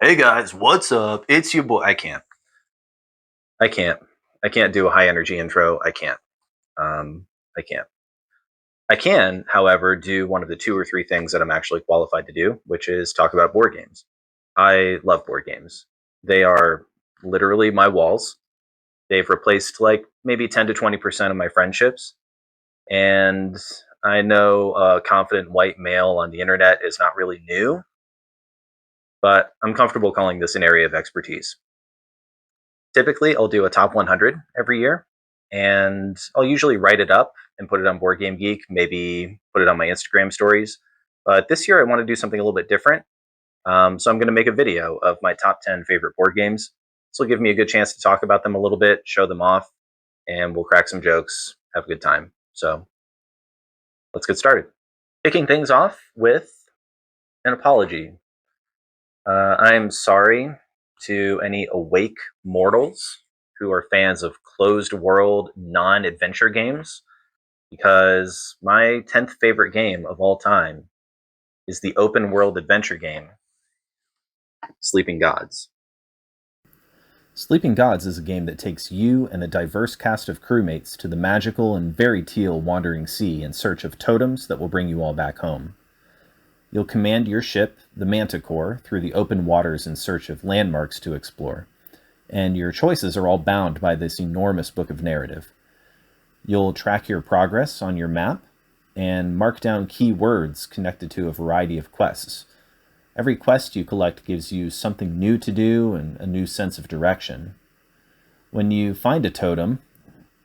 Hey guys, what's up? It's your boy. I can't. I can't. I can't do a high energy intro. I can't. I can't. I can, however, do one of the two or three things that I'm actually qualified to do, which is talk about board games. I love board games. They are literally my walls. They've replaced like maybe 10 to 20% of my friendships. And I know a confident white male on the internet is not really new, but I'm comfortable calling this an area of expertise. Typically, I'll do a top 100 every year, and I'll usually write it up and put it on Board Game Geek, maybe put it on my Instagram stories. But this year, I want to do something a little bit different. So I'm going to make a video of my top 10 favorite board games. This will give me a good chance to talk about them a little bit, show them off, and we'll crack some jokes, have a good time. So let's get started. Kicking things off with an apology. I'm sorry to any awake mortals who are fans of closed world, non adventure games, because my 10th favorite game of all time is the open world adventure game, Sleeping Gods. Sleeping Gods is a game that takes you and a diverse cast of crewmates to the magical and very teal wandering sea in search of totems that will bring you all back home. You'll command your ship, the Manticore, through the open waters in search of landmarks to explore, and your choices are all bound by this enormous book of narrative. You'll track your progress on your map and mark down key words connected to a variety of quests. Every quest you collect gives you something new to do and a new sense of direction. When you find a totem,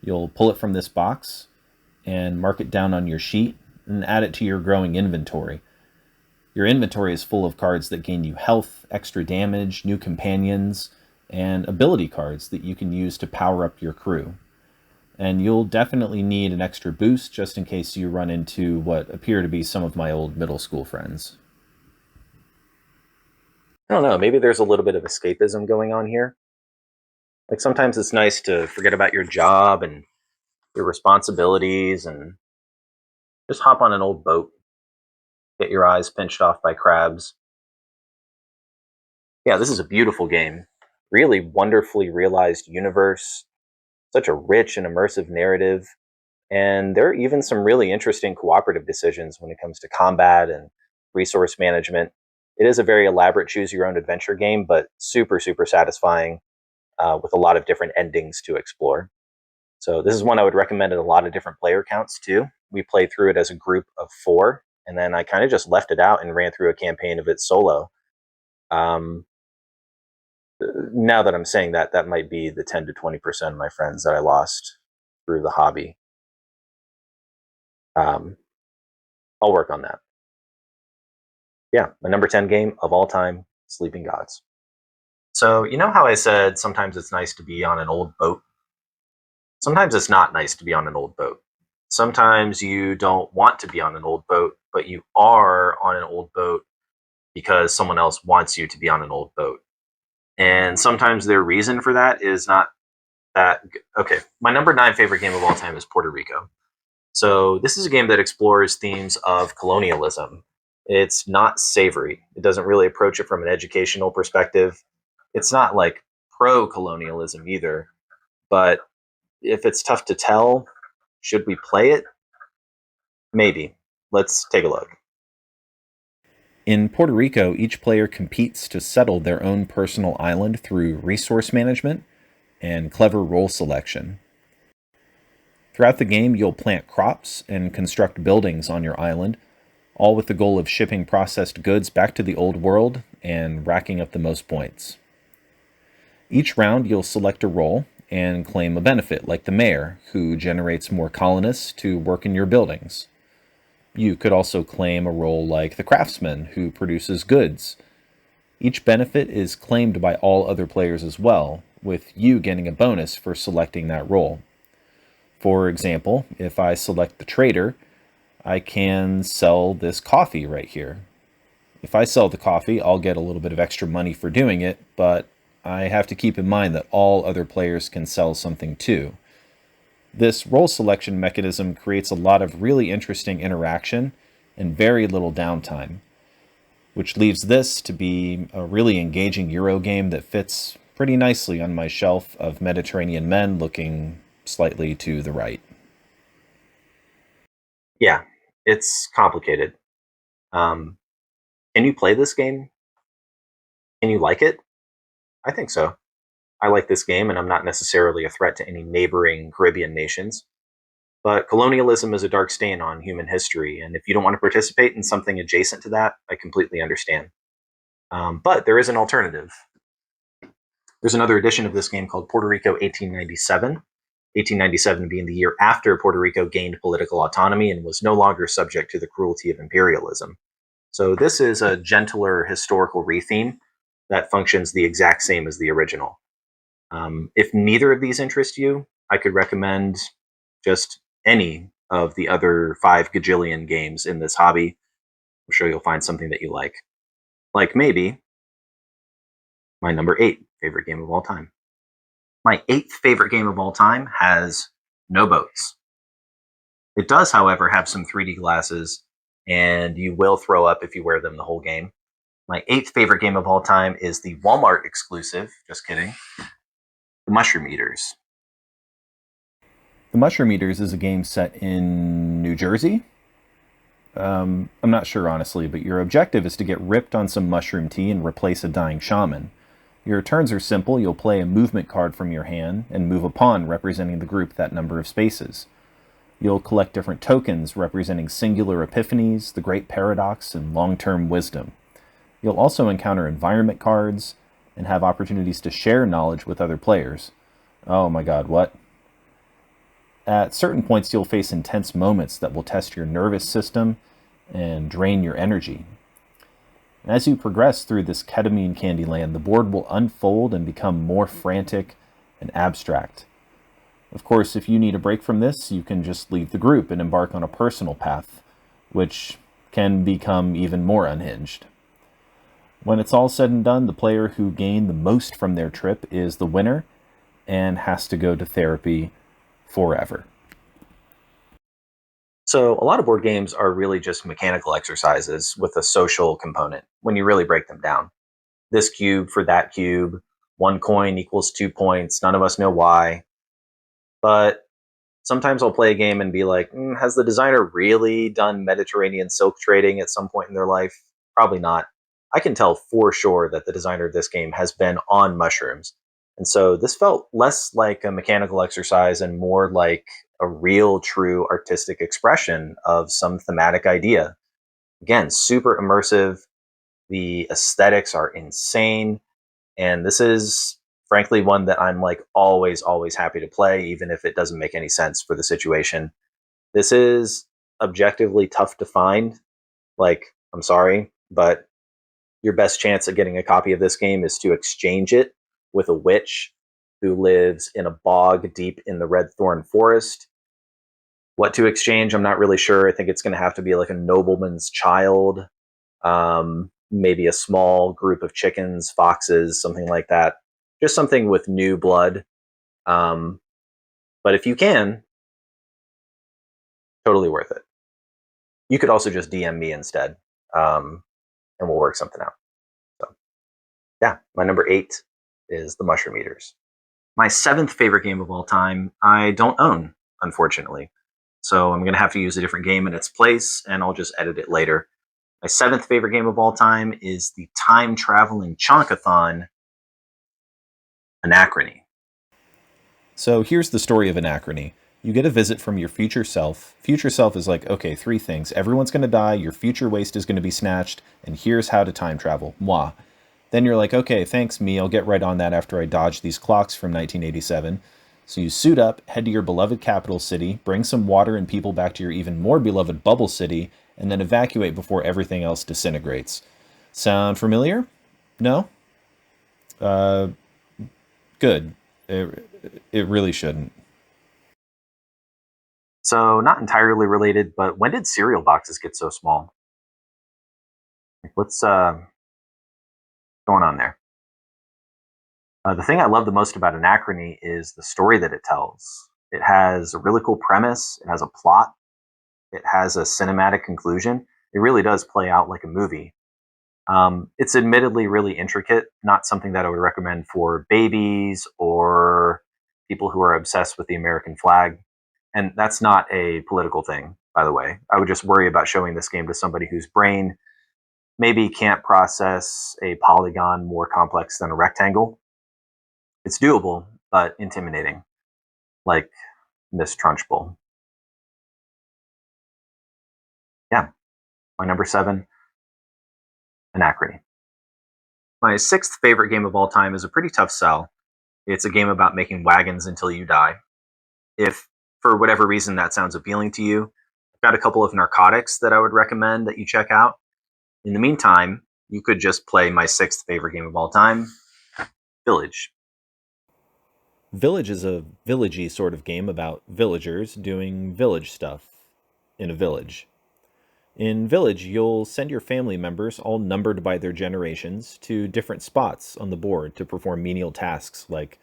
you'll pull it from this box and mark it down on your sheet and add it to your growing inventory. Your inventory is full of cards that gain you health, extra damage, new companions, and ability cards that you can use to power up your crew. And you'll definitely need an extra boost just in case you run into what appear to be some of my old middle school friends. I don't know, maybe there's a little bit of escapism going on here. Like sometimes it's nice to forget about your job and your responsibilities and just hop on an old boat, get your eyes pinched off by crabs. Yeah, this is a beautiful game. Really wonderfully realized universe, such a rich and immersive narrative. And there are even some really interesting cooperative decisions when it comes to combat and resource management. It is a very elaborate choose your own adventure game, but super, super satisfying with a lot of different endings to explore. So, this is one I would recommend at a lot of different player counts too. We played through it as a group of four, and then I kind of just left it out and ran through a campaign of it solo. Um, Now that I'm saying that, that might be the 10 to 20% of my friends that I lost through the hobby. Um, I'll work on that. Yeah, my number 10 game of all time, Sleeping Gods. So, you know how I said sometimes it's nice to be on an old boat? Sometimes it's not nice to be on an old boat. Sometimes you don't want to be on an old boat, but you are on an old boat because someone else wants you to be on an old boat. And sometimes their reason for that is not that good. Okay, my number 9 favorite game of all time is Puerto Rico. So this is a game that explores themes of colonialism. It's not savory. It doesn't really approach it from an educational perspective. It's not like pro colonialism either. But if it's tough to tell, should we play it? Maybe. Let's take a look. In Puerto Rico, each player competes to settle their own personal island through resource management and clever role selection. Throughout the game, you'll plant crops and construct buildings on your island, all with the goal of shipping processed goods back to the old world and racking up the most points. Each round, you'll select a role and claim a benefit, like the mayor, who generates more colonists to work in your buildings. You could also claim a role like the craftsman, who produces goods. Each benefit is claimed by all other players as well, with you getting a bonus for selecting that role. For example, if I select the trader, I can sell this coffee right here. If I sell the coffee, I'll get a little bit of extra money for doing it, but I have to keep in mind that all other players can sell something too. This role selection mechanism creates a lot of really interesting interaction and very little downtime. which leaves this to be a really engaging Euro game that fits pretty nicely on my shelf of Mediterranean men looking slightly to the right. Yeah, it's complicated. Um, can you play this game? Can you like it? I think so. I like this game, and I'm not necessarily a threat to any neighboring Caribbean nations. But colonialism is a dark stain on human history, and if you don't want to participate in something adjacent to that, I completely understand. But there is an alternative. There's another edition of this game called Puerto Rico 1897. 1897 being the year after Puerto Rico gained political autonomy and was no longer subject to the cruelty of imperialism. So this is a gentler historical retheme that functions the exact same as the original. If neither of these interest you, I could recommend just any of the other 5 gajillion games in this hobby. I'm sure you'll find something that you like. Like maybe my number 8 favorite game of all time. My 8th favorite game of all time has no boats. It does, however, have some 3D glasses, and you will throw up if you wear them the whole game. My 8th favorite game of all time is the Walmart exclusive, just kidding, the Mushroom Eaters. The Mushroom Eaters is a game set in New Jersey. I'm not sure, honestly, but your objective is to get ripped on some mushroom tea and replace a dying shaman. Your turns are simple. You'll play a movement card from your hand and move a pawn representing the group that number of spaces. You'll collect different tokens representing singular epiphanies, the great paradox, and long-term wisdom. You'll also encounter environment cards and have opportunities to share knowledge with other players. Oh my god, what? At certain points, you'll face intense moments that will test your nervous system and drain your energy. And as you progress through this ketamine candy land, the board will unfold and become more frantic and abstract. Of course, if you need a break from this, you can just leave the group and embark on a personal path, which can become even more unhinged. When it's all said and done, the player who gained the most from their trip is the winner and has to go to therapy forever. So, a lot of board games are really just mechanical exercises with a social component when you really break them down. This cube for that cube, 1 coin equals 2 points, none of us know why. But sometimes I'll play a game and be like, has the designer really done Mediterranean silk trading at some point in their life? Probably not. I can tell for sure that the designer of this game has been on mushrooms. And so this felt less like a mechanical exercise and more like a real, true artistic expression of some thematic idea. Again, super immersive. The aesthetics are insane. And this is frankly one that I'm like always, always happy to play, even if it doesn't make any sense for the situation. This is objectively tough to find. Like, I'm sorry, but your best chance at getting a copy of this game is to exchange it with a witch who lives in a bog deep in the red thorn forest. What to exchange, I'm not really sure. I think it's going to have to be like a nobleman's child, maybe a small group of chickens, foxes, something like that. Just something with new blood. Um, but if you can, totally worth it. You could also just DM me instead, and we'll work something out. So, yeah, my number 8 is the Mushroom Eaters. My 7th favorite game of all time, I don't own, unfortunately. So I'm going to have to use a different game in its place, and I'll just edit it later. My 7th favorite game of all time is the time traveling chonkathon Anachrony. So here's the story of Anachrony. You get a visit from your future self. Future self is like, okay, 3 things. Everyone's going to die, your future waste is going to be snatched, and here's how to time travel. Moi. Then you're like, okay, thanks, me. I'll get right on that after I dodge these clocks from 1987. So you suit up, head to your beloved capital city, bring some water and people back to your even more beloved bubble city, and then evacuate before everything else disintegrates. Sound familiar? No? Uh, good. It really shouldn't. So, not entirely related, but when did cereal boxes get so small? What's going on there? The thing I love the most about Anachrony is the story that it tells. It has a really cool premise, it has a plot, it has a cinematic conclusion. It really does play out like a movie. It's admittedly really intricate, not something that I would recommend for babies or people who are obsessed with the American flag. And that's not a political thing, by the way. I would just worry about showing this game to somebody whose brain maybe can't process a polygon more complex than a rectangle. It's doable, but intimidating, like Miss Trunchbull. Yeah, my number 7, Anachrony. My 6th favorite game of all time is a pretty tough sell. It's a game about making wagons until you die. If for whatever reason that sounds appealing to you, I've got a couple of narcotics that I would recommend that you check out. In the meantime, you could just play my 6th favorite game of all time, Village. Village is a villagey sort of game about villagers doing village stuff in a village. In Village, you'll send your family members, all numbered by their generations, to different spots on the board to perform menial tasks like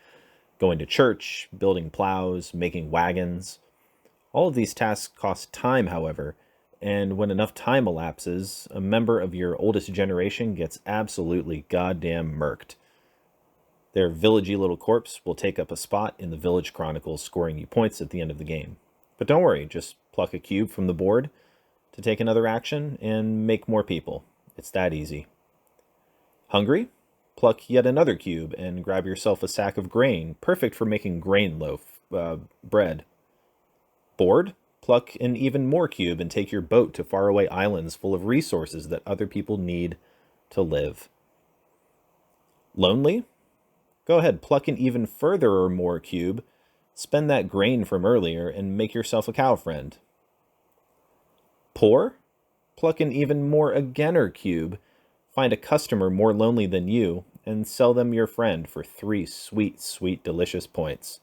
going to church, building plows, making wagons. All of these tasks cost time, however, and when enough time elapses, a member of your oldest generation gets absolutely goddamn murked. Their villagey little corpse will take up a spot in the Village Chronicles, scoring you points at the end of the game. But don't worry, just pluck a cube from the board to take another action and make more people. It's that easy. Hungry? Pluck yet another cube and grab yourself a sack of grain, perfect for making grain loaf, bread. Bored? Pluck an even more cube and take your boat to faraway islands full of resources that other people need to live. Lonely? Go ahead, pluck an even further or more cube, spend that grain from earlier, and make yourself a cow friend. Poor? Pluck an even more againer cube, find a customer more lonely than you, and sell them your friend for 3 sweet, sweet, delicious points.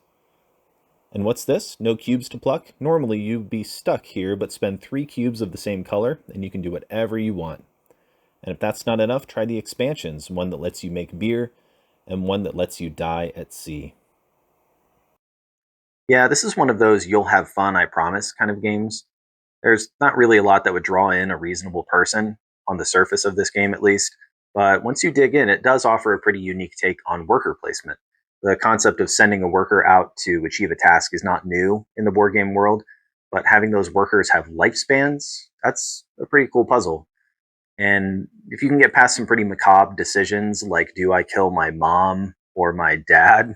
And what's this? No cubes to pluck? Normally you'd be stuck here, but spend 3 cubes of the same color, and you can do whatever you want. And if that's not enough, try the expansions, one that lets you make beer, and one that lets you die at sea. Yeah, this is one of those you'll have fun, I promise kind of games. There's not really a lot that would draw in a reasonable person on the surface of this game, at least. But once you dig in, it does offer a pretty unique take on worker placement. The concept of sending a worker out to achieve a task is not new in the board game world, but having those workers have lifespans, that's a pretty cool puzzle. And if you can get past some pretty macabre decisions like do I kill my mom or my dad,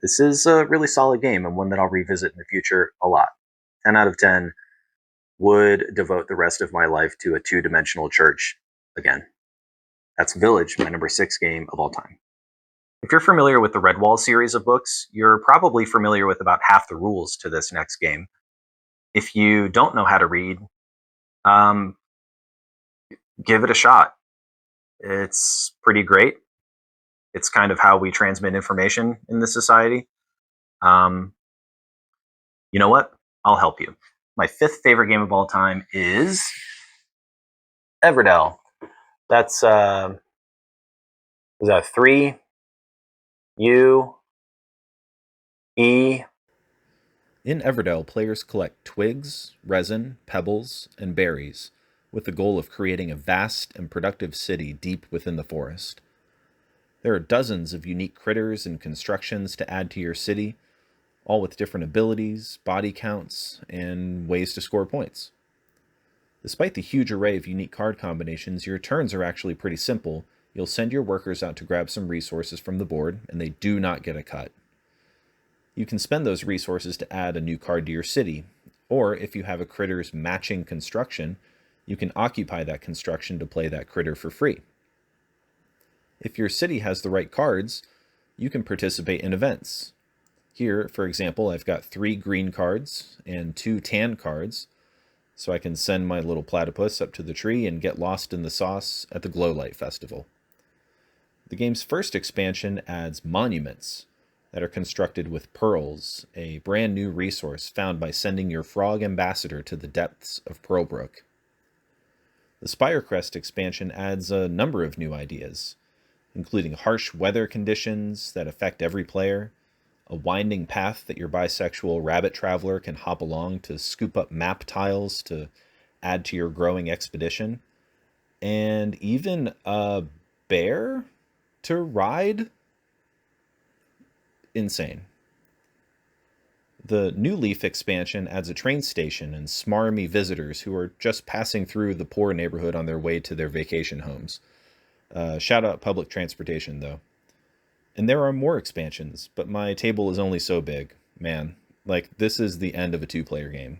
this is a really solid game and one that I'll revisit in the future a lot. 10 out of 10 would devote the rest of my life to a 2-dimensional church again. That's Village, my number 6 game of all time. If you're familiar with the Redwall series of books, you're probably familiar with about half the rules to this next game. If you don't know how to read, um, give it a shot. It's pretty great. It's kind of how we transmit information in this society. Um, you know what? I'll help you. My 5th favorite game of all time is Everdell. That's is that 3 U E. In Everdell, players collect twigs, resin, pebbles, and berries, with the goal of creating a vast and productive city deep within the forest. There are dozens of unique critters and constructions to add to your city, all with different abilities, body counts, and ways to score points. Despite the huge array of unique card combinations, your turns are actually pretty simple. You'll send your workers out to grab some resources from the board, and they do not get a cut. You can spend those resources to add a new card to your city, or if you have a critter's matching construction, you can occupy that construction to play that critter for free. If your city has the right cards, you can participate in events. Here, for example, I've got 3 green cards and 2 tan cards, so I can send my little platypus up to the tree and get lost in the sauce at the Glowlight Festival. The game's first expansion adds monuments that are constructed with pearls, a brand new resource found by sending your frog ambassador to the depths of Pearlbrook. The Spirecrest expansion adds a number of new ideas, including harsh weather conditions that affect every player, a winding path that your bisexual rabbit traveler can hop along to scoop up map tiles to add to your growing expedition, and even a bear to ride. Insane. The New Leaf expansion adds a train station and smarmy visitors who are just passing through the poor neighborhood on their way to their vacation homes. Shout out public transportation, though. And there are more expansions, but my table is only so big. Man, like, this is the end of a two-player game.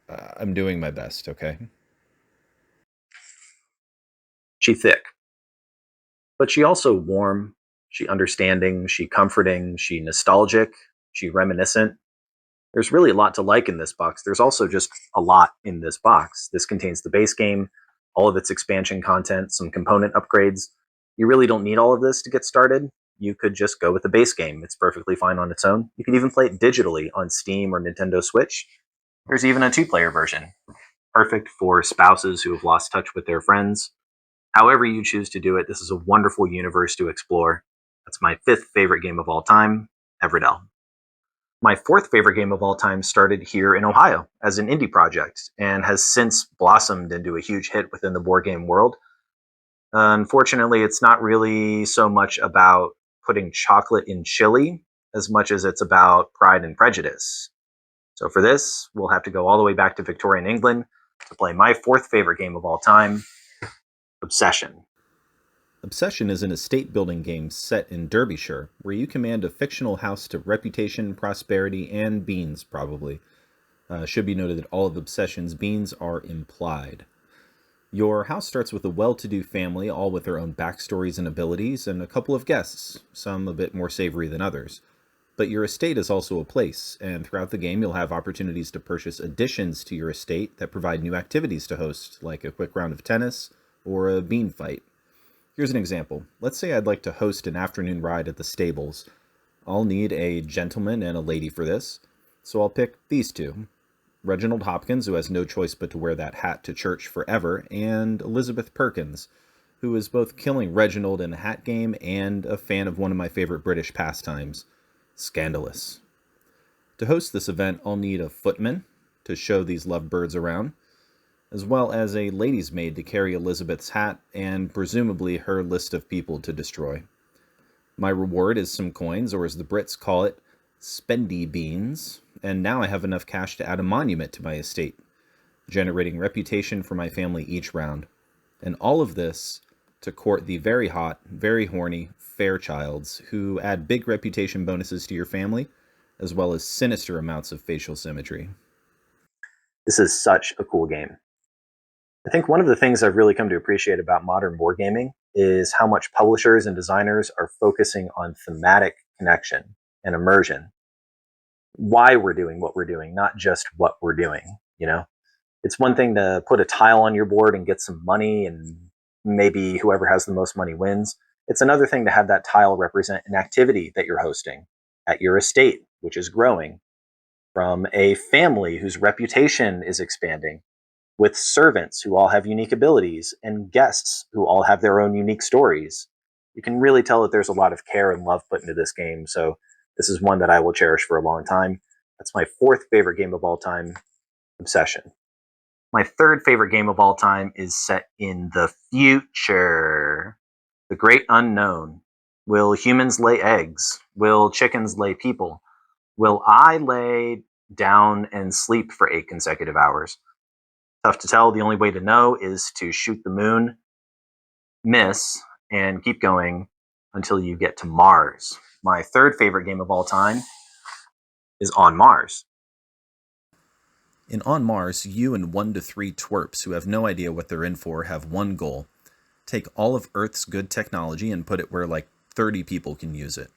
I'm doing my best, okay? She thick, but she also warm, she understanding, she comforting, she nostalgic, she reminiscent. There's really a lot to like in this box. There's also just a lot in this box. This contains the base game, all of its expansion content, some component upgrades. You really don't need all of this to get started. You could just go with the base game. It's perfectly fine on its own. You could even play it digitally on Steam or Nintendo Switch. There's even a two-player version, perfect for spouses who have lost touch with their friends. However you choose to do it, this is a wonderful universe to explore. That's my fifth favorite game of all time, Everdell. My fourth favorite game of all time started here in Ohio as an indie project and has since blossomed into a huge hit within the board game world. Unfortunately, it's not really so much about putting chocolate in chili as much as it's about Pride and Prejudice. So for this, we'll have to go all the way back to Victorian England to play my fourth favorite game of all time, Obsession. Obsession is an estate building game set in Derbyshire, where you command a fictional house to reputation, prosperity, and beans, probably. Should be noted that all of Obsession's beans are implied. Your house starts with a well-to-do family, all with their own backstories and abilities, and a couple of guests, some a bit more savory than others. But your estate is also a place, and throughout the game you'll have opportunities to purchase additions to your estate that provide new activities to host, like a quick round of tennis or a bean fight. Here's an example. Let's say I'd like to host an afternoon ride at the stables. I'll need a gentleman and a lady for this, so I'll pick these two. Reginald Hopkins, who has no choice but to wear that hat to church forever, and Elizabeth Perkins, who is both killing Reginald in the hat game and a fan of one of my favorite British pastimes, Scandalous. To host this event, I'll need a footman to show these lovebirds around, as well as a lady's maid to carry Elizabeth's hat and presumably her list of people to destroy. My reward is some coins, or as the Brits call it, spendy beans, and now I have enough cash to add a monument to my estate, generating reputation for my family each round. And all of this to court the very hot, very horny Fairchilds, who add big reputation bonuses to your family, as well as sinister amounts of facial symmetry. This is such a cool game. I think one of the things I've really come to appreciate about modern board gaming is how much publishers and designers are focusing on thematic connection and immersion. Why we're doing what we're doing, not just what we're doing, you know? It's one thing to put a tile on your board and get some money and maybe whoever has the most money wins. It's another thing to have that tile represent an activity that you're hosting at your estate, which is growing, from a family whose reputation is expanding, with servants who all have unique abilities and guests who all have their own unique stories. You can really tell that there's a lot of care and love put into this game, so this is one that I will cherish for a long time. That's my fourth favorite game of all time, Obsession. My third favorite game of all time is set in the future. The great unknown. Will humans lay eggs? Will chickens lay people? Will I lay down and sleep for 8 consecutive hours? Tough to tell. The only way to know is to shoot the moon, miss, and keep going until you get to Mars. My third favorite game of all time is On Mars. In On Mars, you and 1 to 3 twerps who have no idea what they're in for have one goal: take all of Earth's good technology and put it where like 30 people can use it.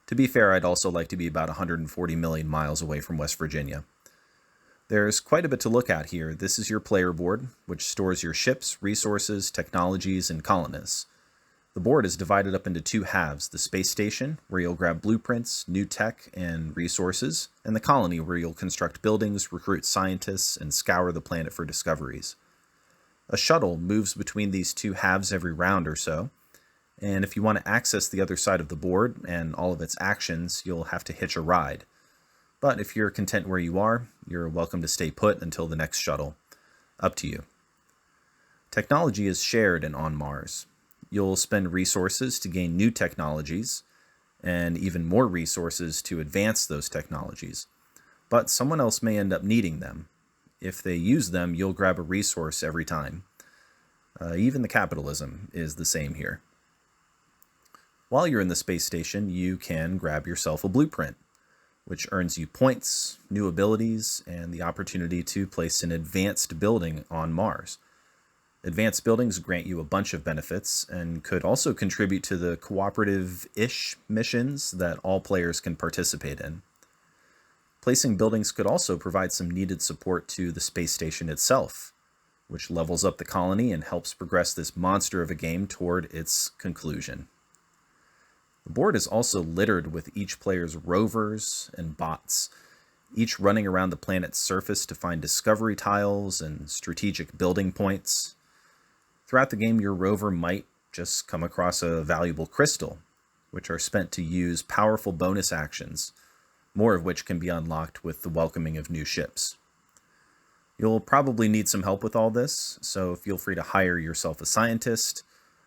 To be fair, I'd also like to be about 140 million miles away from West Virginia. There's quite a bit to look at here. This is your player board, which stores your ships, resources, technologies, and colonists. The board is divided up into 2 halves: the space station, where you'll grab blueprints, new tech, and resources, and the colony, where you'll construct buildings, recruit scientists, and scour the planet for discoveries. A shuttle moves between these 2 halves every round or so, and if you want to access the other side of the board and all of its actions, you'll have to hitch a ride. But if you're content where you are, you're welcome to stay put until the next shuttle. Up to you. Technology is shared and on Mars. You'll spend resources to gain new technologies, and even more resources to advance those technologies. But someone else may end up needing them. If they use them, you'll grab a resource every time. Even the capitalism is the same here. While you're in the space station, you can grab yourself a blueprint, which earns you points, new abilities, and the opportunity to place an advanced building on Mars. Advanced buildings grant you a bunch of benefits and could also contribute to the cooperative-ish missions that all players can participate in. Placing buildings could also provide some needed support to the space station itself, which levels up the colony and helps progress this monster of a game toward its conclusion. The board is also littered with each player's rovers and bots, each running around the planet's surface to find discovery tiles and strategic building points. Throughout the game, your rover might just come across a valuable crystal, which are spent to use powerful bonus actions, more of which can be unlocked with the welcoming of new ships. You'll probably need some help with all this, so feel free to hire yourself a scientist,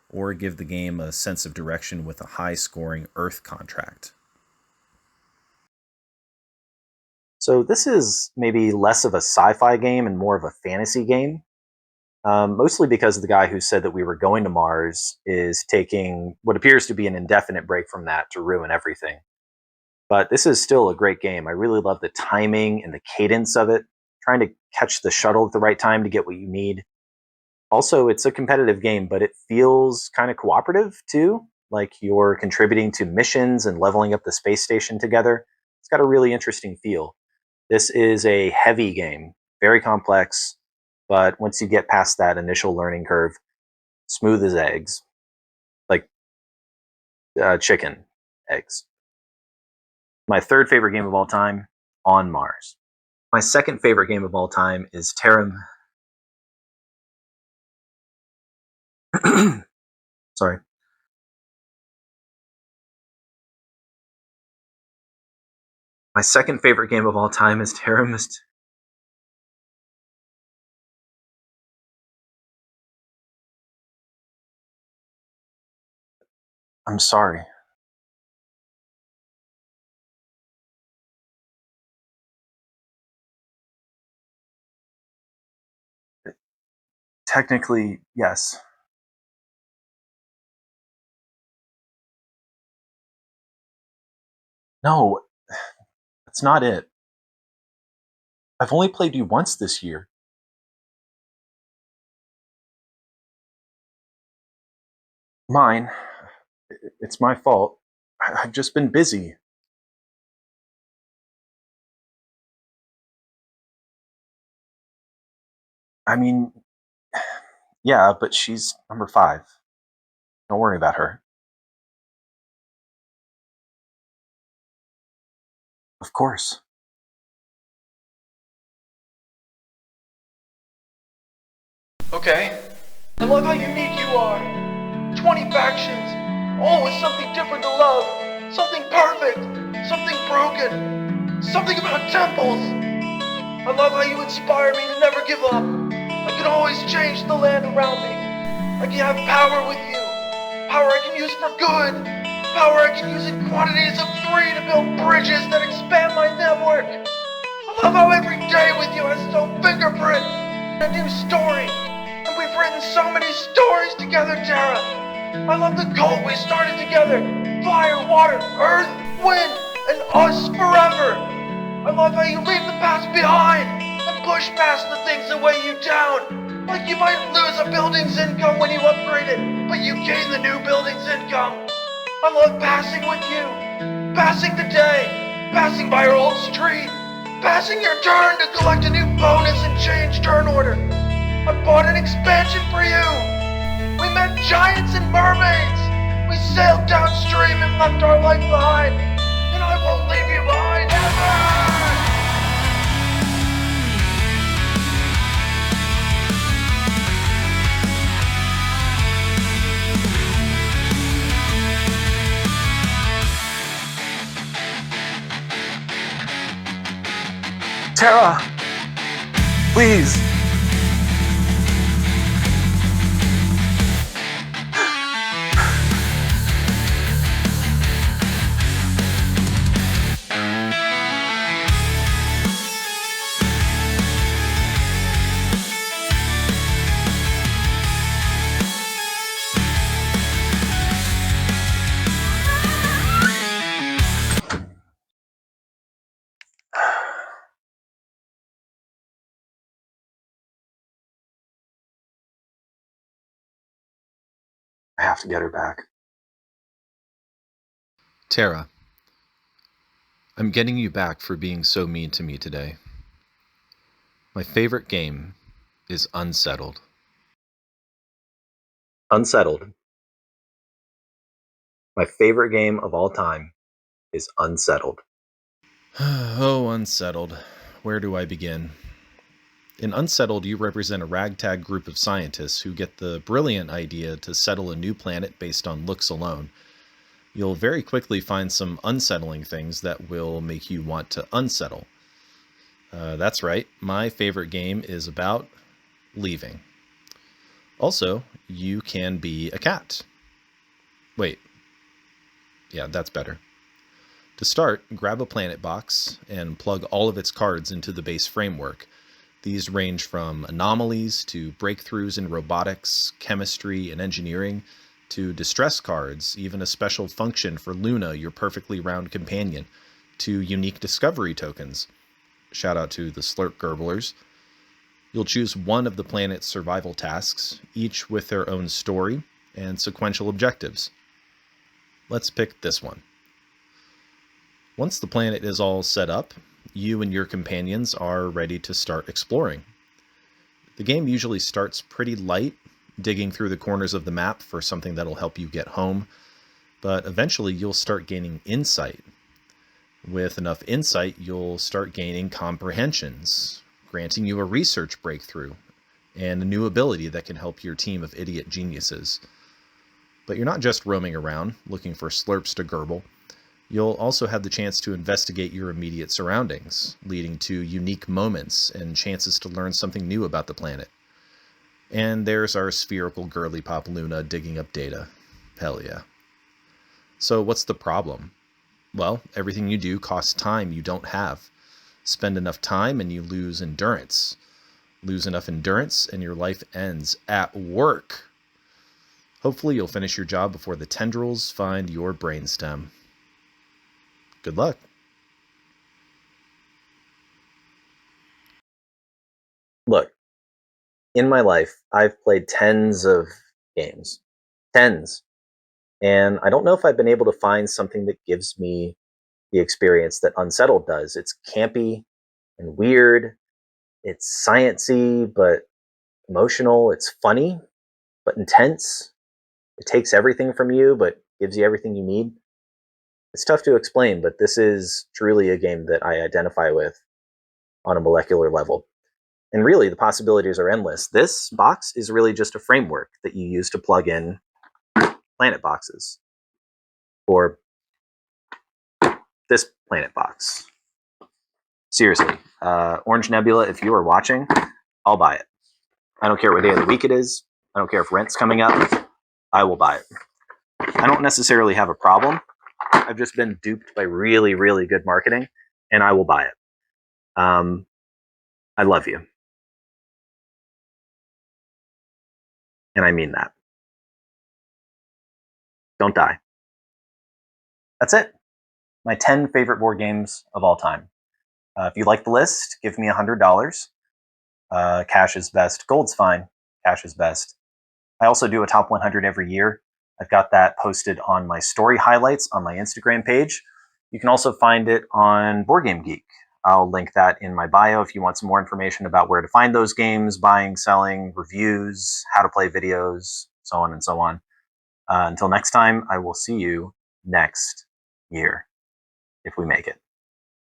or give the game a sense of direction with a high-scoring Earth contract. So this is maybe less of a sci-fi game and more of a fantasy game, mostly because the guy who said that we were going to Mars is taking what appears to be an indefinite break from that to ruin everything. But this is still a great game. I really love the timing and the cadence of it, trying to catch the shuttle at the right time to get what you need. Also, it's a competitive game, but it feels kind of cooperative too, like you're contributing to missions and leveling up the space station together. It's got a really interesting feel. This is a heavy game, very complex, but once you get past that initial learning curve, smooth as eggs, like chicken eggs. My third favorite game of all time, On Mars. My second favorite game of all time is Terra. Sorry. My second favorite game of all time is Terra Mystica. I'm sorry. Technically, yes. No, that's not it. I've only played you once this year. Mine. It's my fault. I've just been busy. I mean, yeah, but she's number 5. Don't worry about her. Of course. Okay. I love how unique you are. 20 factions, all with something different to love. Something perfect, something broken, something about temples. I love how you inspire me to never give up. I can always change the land around me. I can have power with you. Power I can use for good. Power I can use in quantities of 3 to build bridges that expand my network. I love how every day with you has its own fingerprint and a new story. And we've written so many stories together, Tara. I love the cult we started together. Fire, water, earth, wind, and us forever. I love how you leave the past behind and push past the things that weigh you down. Like you might lose a building's income when you upgrade it, but you gain the new building's income. I love passing with you. Passing the day. Passing by our old street. Passing your turn to collect a new bonus and change turn order. I bought an expansion for you. We met giants and mermaids. We sailed downstream and left our life behind. And I won't leave you behind ever! Tara! Please! have to get her back. Tara, I'm getting you back for being so mean to me today. My favorite game is Unsettled. Unsettled. My favorite game of all time is Unsettled. Oh, Unsettled. Where do I begin? In Unsettled, you represent a ragtag group of scientists who get the brilliant idea to settle a new planet based on looks alone. You'll very quickly find some unsettling things that will make you want to unsettle. That's right, my favorite game is about leaving. Also, you can be a cat. Wait. Yeah, that's better. To start, grab a planet box and plug all of its cards into the base framework. These range from anomalies to breakthroughs in robotics, chemistry, and engineering, to distress cards, even a special function for Luna, your perfectly round companion, to unique discovery tokens. Shout out to the Slurp Gerblers. You'll choose one of the planet's survival tasks, each with their own story and sequential objectives. Let's pick this one. Once the planet is all set up, you and your companions are ready to start exploring. The game usually starts pretty light, digging through the corners of the map for something that'll help you get home, but eventually you'll start gaining insight. With enough insight, you'll start gaining comprehensions, granting you a research breakthrough and a new ability that can help your team of idiot geniuses. But you're not just roaming around looking for slurps to gurgle. You'll also have the chance to investigate your immediate surroundings, leading to unique moments and chances to learn something new about the planet. And there's our spherical girly pop Luna digging up data. Hell yeah. So what's the problem? Well, everything you do costs time you don't have. Spend enough time and you lose endurance. Lose enough endurance and your life ends at work. Hopefully you'll finish your job before the tendrils find your brainstem. Good luck. Look, in my life, I've played tens of games. Tens. And I don't know if I've been able to find something that gives me the experience that Unsettled does. It's campy and weird. It's sciencey, but emotional. It's funny, but intense. It takes everything from you, but gives you everything you need. It's tough to explain, but this is truly a game that I identify with on a molecular level. And really, the possibilities are endless. This box is really just a framework that you use to plug in planet boxes. Or this planet box. Seriously, Orange Nebula, if you are watching, I'll buy it. I don't care what day of the week it is. I don't care if rent's coming up. I will buy it. I don't necessarily have a problem. I've just been duped by really, really good marketing, and I will buy it. I love you. And I mean that. Don't die. That's it. My 10 favorite board games of all time. If you like the list, give me $100. Cash is best. Gold's fine. Cash is best. I also do a top 100 every year. I've got that posted on my story highlights on my Instagram page. You can also find it on Board Game Geek. I'll link that in my bio if you want some more information about where to find those games, buying, selling, reviews, how to play videos, so on and so on. Until next time, I will see you next year, if we make it.